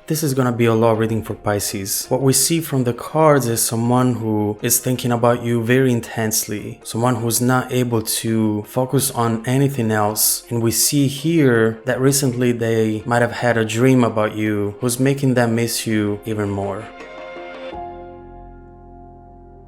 This is gonna be a love reading for Pisces. What we see from the cards is someone who is thinking about you very intensely, someone who's not able to focus on anything else. And we see here that recently they might have had a dream about you, who's making them miss you even more.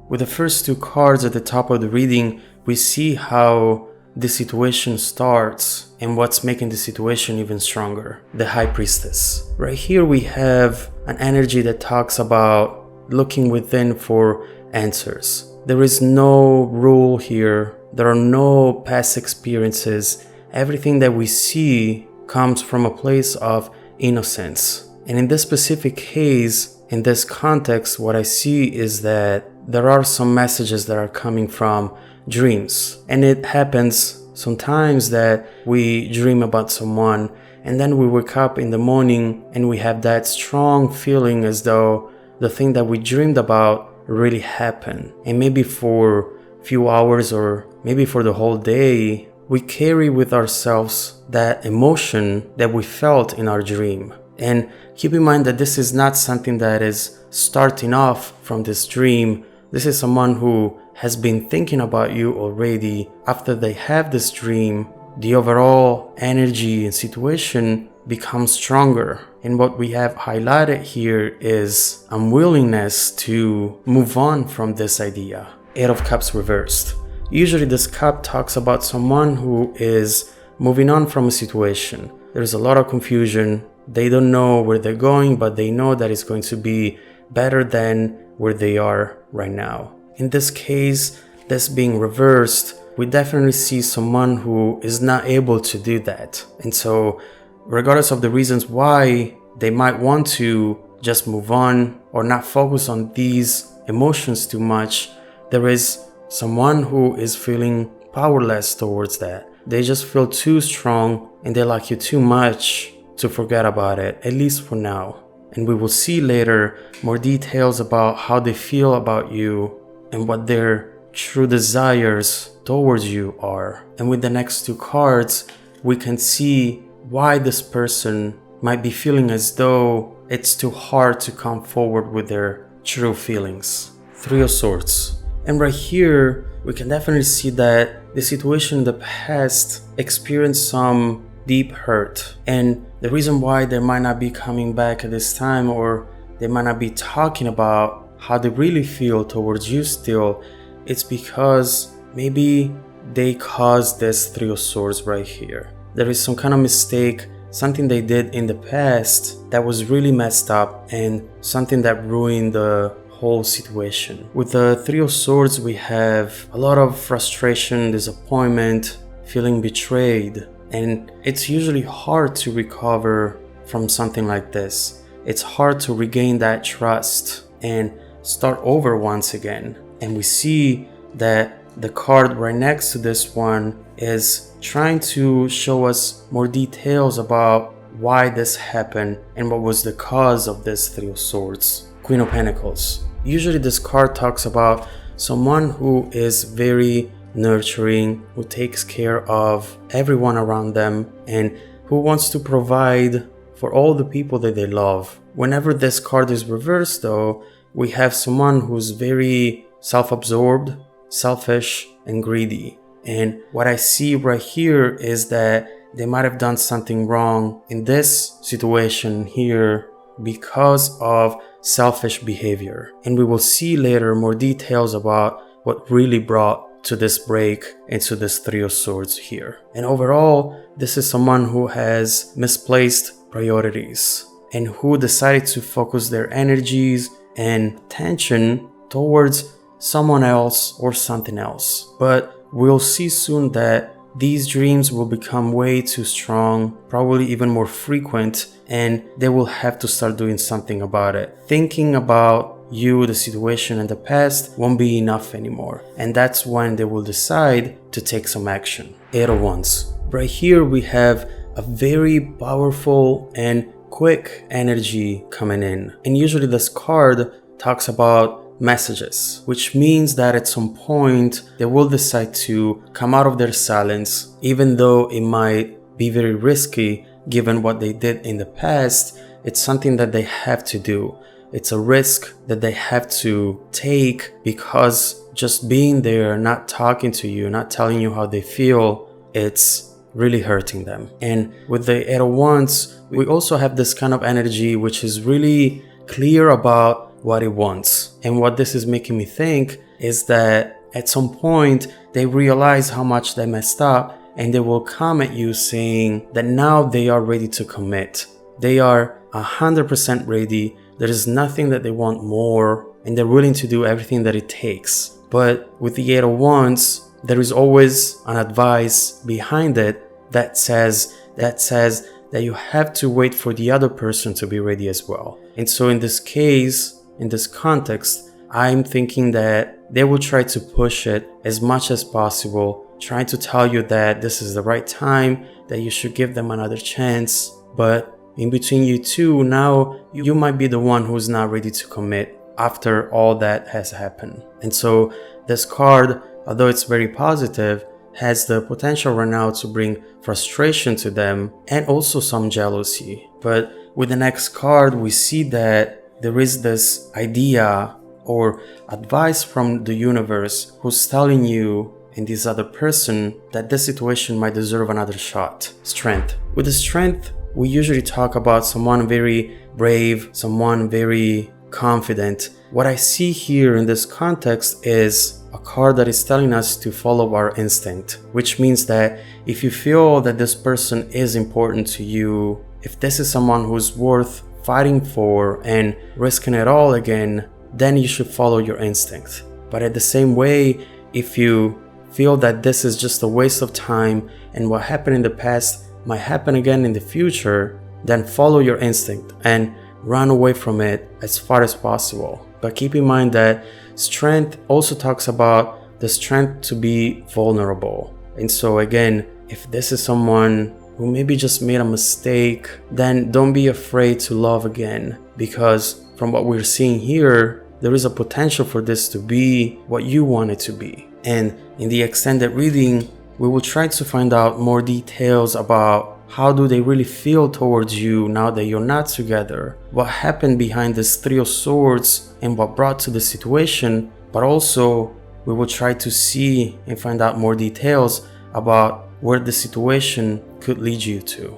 With the first two cards at the top of the reading, we see how the situation starts and what's making the situation even stronger. The High Priestess. Right here we have an energy that talks about looking within for answers. There is no rule here. There are no past experiences. Everything that we see comes from a place of innocence. And in this specific case, in this context, what I see is that there are some messages that are coming from dreams. And it happens sometimes that we dream about someone and then we wake up in the morning and we have that strong feeling as though the thing that we dreamed about really happened. And maybe for a few hours or maybe for the whole day, we carry with ourselves that emotion that we felt in our dream. And keep in mind that this is not something that is starting off from this dream. This is someone who has been thinking about you already. After they have this dream, the overall energy and situation becomes stronger. And what we have highlighted here is unwillingness to move on from this idea. Eight of Cups reversed. Usually this cup talks about someone who is moving on from a situation. There's a lot of confusion. They don't know where they're going, but they know that it's going to be better than where they are right now. In this case, this being reversed, we definitely see someone who is not able to do that. And so, regardless of the reasons why they might want to just move on or not focus on these emotions too much, there is someone who is feeling powerless towards that. They just feel too strong and they like you too much to forget about it, at least for now. And we will see later more details about how they feel about you and what their true desires towards you are. And with the next two cards, we can see why this person might be feeling as though it's too hard to come forward with their true feelings. Three of Swords. And right here, we can definitely see that the situation in the past experienced some deep hurt. And the reason why they might not be coming back at this time, or they might not be talking about how they really feel towards you still, it's because maybe they caused this Three of Swords right here. There is some kind of mistake, something they did in the past that was really messed up and something that ruined the whole situation. With the Three of Swords, we have a lot of frustration, disappointment, feeling betrayed. And it's usually hard to recover from something like this. It's hard to regain that trust and start over once again. And we see that the card right next to this one is trying to show us more details about why this happened and what was the cause of this Three of Swords. Queen of Pentacles. Usually this card talks about someone who is very nurturing, who takes care of everyone around them, and who wants to provide for all the people that they love. Whenever this card is reversed though, we have someone who's very self-absorbed, selfish, and greedy. And what I see right here is that they might have done something wrong in this situation here because of selfish behavior. And we will see later more details about what really brought to this break and to this Three of Swords here. And overall, this is someone who has misplaced priorities and who decided to focus their energies and attention towards someone else or something else. But we'll see soon that these dreams will become way too strong, probably even more frequent, and they will have to start doing something about it. Thinking about you, the situation in the past, won't be enough anymore. And that's when they will decide to take some action. Eight of Wands. Right here we have a very powerful and quick energy coming in. And usually this card talks about messages, which means that at some point they will decide to come out of their silence, even though it might be very risky given what they did in the past. It's something that they have to do. It's a risk that they have to take, because just being there, not talking to you, not telling you how they feel, it's really hurting them. And with the 8 of Wands, we also have this kind of energy which is really clear about what it wants. And what this is making me think is that at some point they realize how much they messed up, and they will come at you saying that now they are ready to commit. They are 100% ready. There is nothing that they want more, and they're willing to do everything that it takes. But with the 8 of Wands, there is always an advice behind it that says that you have to wait for the other person to be ready as well. And so in this case, in this context, I'm thinking that they will try to push it as much as possible, trying to tell you that this is the right time, that you should give them another chance. But in between you two, now you might be the one who's not ready to commit after all that has happened. And so this card, although it's very positive, has the potential right now to bring frustration to them and also some jealousy. But with the next card, we see that there is this idea or advice from the universe who's telling you and this other person that this situation might deserve another shot. Strength. With the strength, we usually talk about someone very brave, someone very confident. What I see here in this context is a card that is telling us to follow our instinct, which means that if you feel that this person is important to you, if this is someone who's worth fighting for and risking it all again, then you should follow your instinct. But at the same way, if you feel that this is just a waste of time and what happened in the past might happen again in the future, then follow your instinct and run away from it as far as possible. But keep in mind that strength also talks about the strength to be vulnerable. And so again, if this is someone who maybe just made a mistake, then don't be afraid to love again, because from what we're seeing here, there is a potential for this to be what you want it to be. And in the extended reading, we will try to find out more details about how do they really feel towards you now that you're not together? What happened behind this 3 of Swords and what brought to the situation? But also, we will try to see and find out more details about where the situation could lead you to.